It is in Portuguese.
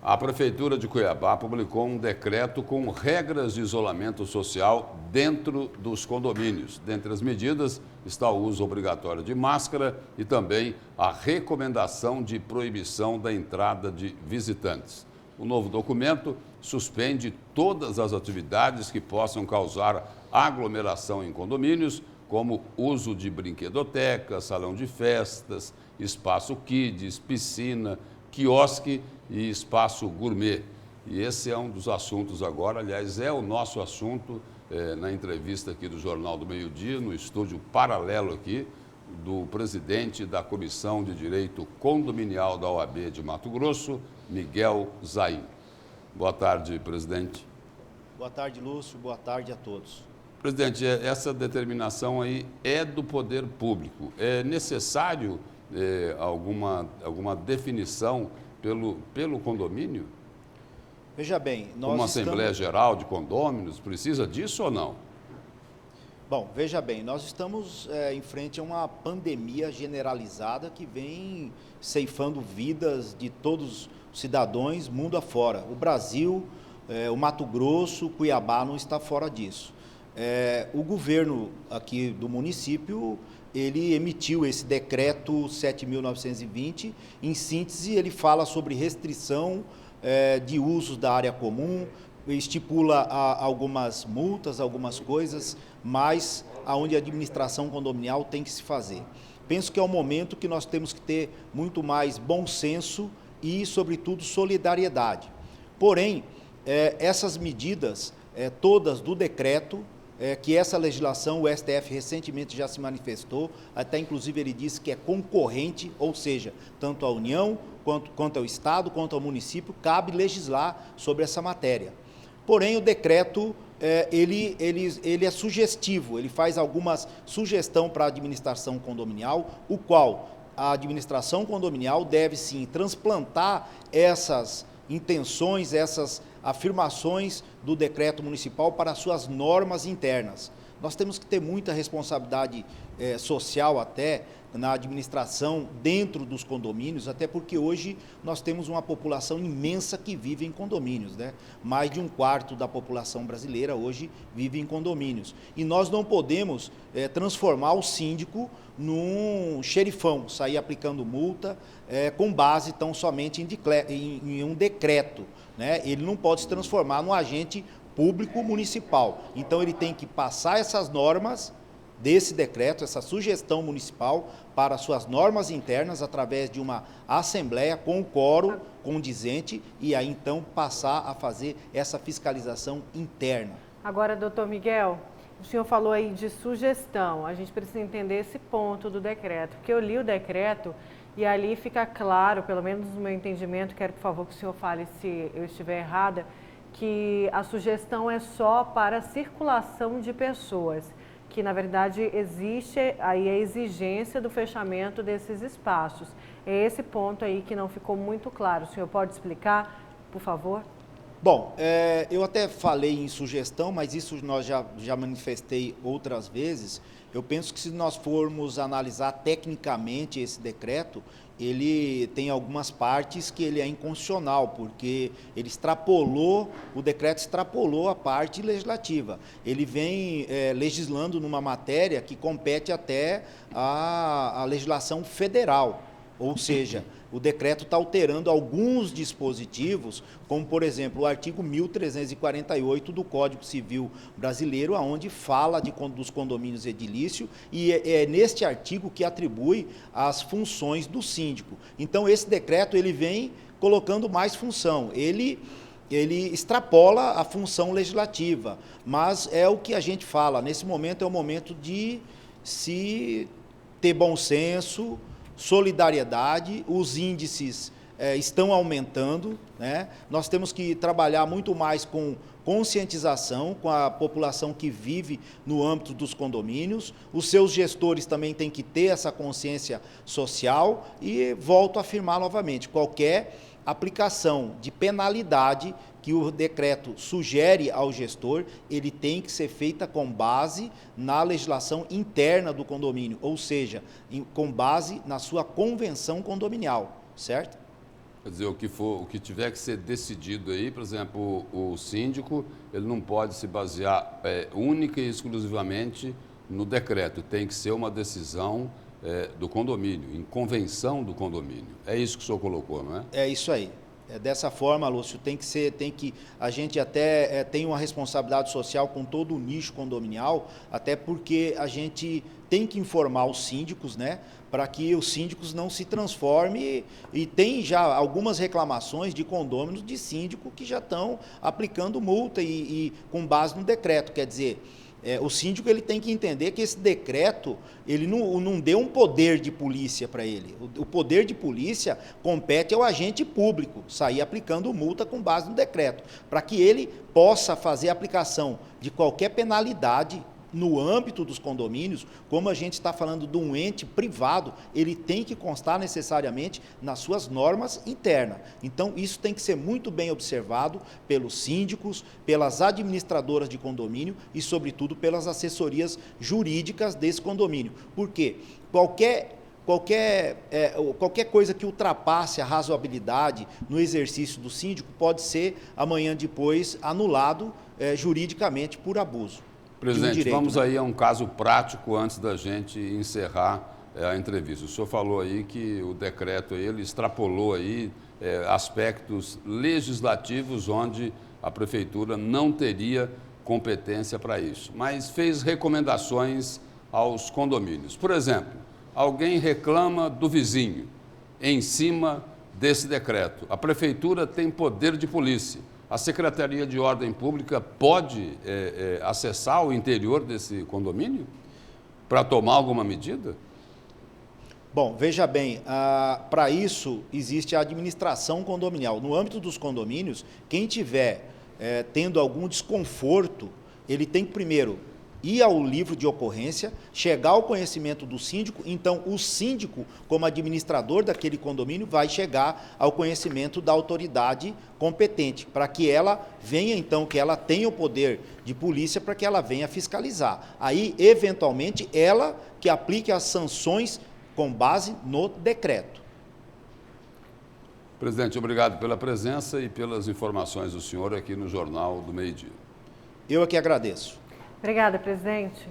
A Prefeitura de Cuiabá publicou um decreto com regras de isolamento social dentro dos condomínios. Dentre as medidas está o uso obrigatório de máscara e também a recomendação de proibição da entrada de visitantes. O novo documento suspende todas as atividades que possam causar aglomeração em condomínios, como uso de brinquedoteca, salão de festas, espaço kids, piscina, quiosque e espaço gourmet. E esse é um dos assuntos agora, aliás, é o nosso assunto na entrevista aqui do Jornal do Meio-Dia, no estúdio paralelo aqui, do presidente da Comissão de Direito Condominial da OAB de Mato Grosso, Miguel Zain. Boa tarde, presidente. Boa tarde, Lúcio. Boa tarde a todos. Presidente, essa determinação aí é do poder público. É necessário alguma definição pelo condomínio? Veja bem, nós uma Assembleia Geral de Condôminos, precisa disso ou não? Bom, veja bem, nós estamos em frente a uma pandemia generalizada que vem ceifando vidas de todos os cidadãos mundo afora. O Brasil, o Mato Grosso, Cuiabá não está fora disso. O governo aqui do município, ele emitiu esse decreto 7.920, em síntese ele fala sobre restrição de usos da área comum, estipula algumas multas, algumas coisas, mas aonde a administração condominial tem que se fazer. Penso que é um momento que nós temos que ter muito mais bom senso e, sobretudo, solidariedade. Porém, essas medidas todas do decreto, que essa legislação, o STF recentemente já se manifestou, até inclusive ele disse que é concorrente, ou seja, tanto à União, quanto ao Estado, quanto ao município, cabe legislar sobre essa matéria. Porém, o decreto, ele é sugestivo, ele faz algumas sugestões para a administração condominial, o qual a administração condominial deve sim transplantar essas intenções, essas afirmações do decreto municipal para suas normas internas. Nós temos que ter muita responsabilidade social até na administração dentro dos condomínios, até porque hoje nós temos uma população imensa que vive em condomínios, né? Mais de 1/4 da população brasileira hoje vive em condomínios. E nós não podemos transformar o síndico num xerifão, sair aplicando multa com base tão somente em um decreto, né? Ele não pode se transformar num agente público municipal. Então ele tem que passar essas normas desse decreto, essa sugestão municipal para suas normas internas através de uma assembleia com o quórum condizente e aí então passar a fazer essa fiscalização interna. Agora, doutor Miguel, o senhor falou aí de sugestão, a gente precisa entender esse ponto do decreto, porque eu li o decreto e ali fica claro, pelo menos no meu entendimento, quero por favor que o senhor fale se eu estiver errada, que a sugestão é só para a circulação de pessoas, que na verdade existe aí a exigência do fechamento desses espaços. É esse ponto aí que não ficou muito claro. O senhor pode explicar, por favor? Bom, eu até falei em sugestão, mas isso nós já manifestei outras vezes. Eu penso que se nós formos analisar tecnicamente esse decreto, ele tem algumas partes que ele é inconstitucional, porque ele o decreto extrapolou a parte legislativa. Ele vem legislando numa matéria que compete até a legislação federal, ou seja, o decreto está alterando alguns dispositivos, como, por exemplo, o artigo 1348 do Código Civil Brasileiro, onde fala dos condomínios edilícios, e é neste artigo que atribui as funções do síndico. Então, esse decreto ele vem colocando mais função, ele extrapola a função legislativa, mas é o que a gente fala, nesse momento é o momento de se ter bom senso, solidariedade, os índices estão aumentando, né? Nós temos que trabalhar muito mais com conscientização com a população que vive no âmbito dos condomínios, os seus gestores também têm que ter essa consciência social e volto a afirmar novamente, qualquer aplicação de penalidade que o decreto sugere ao gestor, ele tem que ser feita com base na legislação interna do condomínio, ou seja, com base na sua convenção condominial, certo? Quer dizer, o que tiver que ser decidido aí, por exemplo, o síndico, ele não pode se basear única e exclusivamente no decreto, tem que ser uma decisão do condomínio, em convenção do condomínio. É isso que o senhor colocou, não é? É isso aí. Dessa forma, Lúcio, a gente até tem uma responsabilidade social com todo o nicho condominial, até porque a gente tem que informar os síndicos, né, para que os síndicos não se transformem, e tem já algumas reclamações de condôminos de síndico que já estão aplicando multa e com base no decreto, quer dizer, o síndico ele tem que entender que esse decreto ele não deu um poder de polícia para ele. O poder de polícia compete ao agente público sair aplicando multa com base no decreto, para que ele possa fazer a aplicação de qualquer penalidade no âmbito dos condomínios. Como a gente está falando de um ente privado, ele tem que constar necessariamente nas suas normas internas. Então, isso tem que ser muito bem observado pelos síndicos, pelas administradoras de condomínio e, sobretudo, pelas assessorias jurídicas desse condomínio. Por quê? Qualquer coisa que ultrapasse a razoabilidade no exercício do síndico pode ser, amanhã depois, anulado juridicamente por abuso. Presidente, vamos aí a um caso prático antes da gente encerrar a entrevista. O senhor falou aí que o decreto ele extrapolou aí aspectos legislativos onde a prefeitura não teria competência para isso, mas fez recomendações aos condomínios. Por exemplo, alguém reclama do vizinho em cima desse decreto. A prefeitura tem poder de polícia. A Secretaria de Ordem Pública pode acessar o interior desse condomínio para tomar alguma medida? Bom, veja bem, para isso existe a administração condominial. No âmbito dos condomínios, quem tiver tendo algum desconforto, ele tem que primeiro ir ao livro de ocorrência, chegar ao conhecimento do síndico, então o síndico, como administrador daquele condomínio, vai chegar ao conhecimento da autoridade competente, para que ela venha, então, que ela tenha o poder de polícia, para que ela venha fiscalizar. Aí, eventualmente, ela que aplique as sanções com base no decreto. Presidente, obrigado pela presença e pelas informações do senhor aqui no Jornal do Meio-Dia. Eu aqui agradeço. Obrigada, presidente.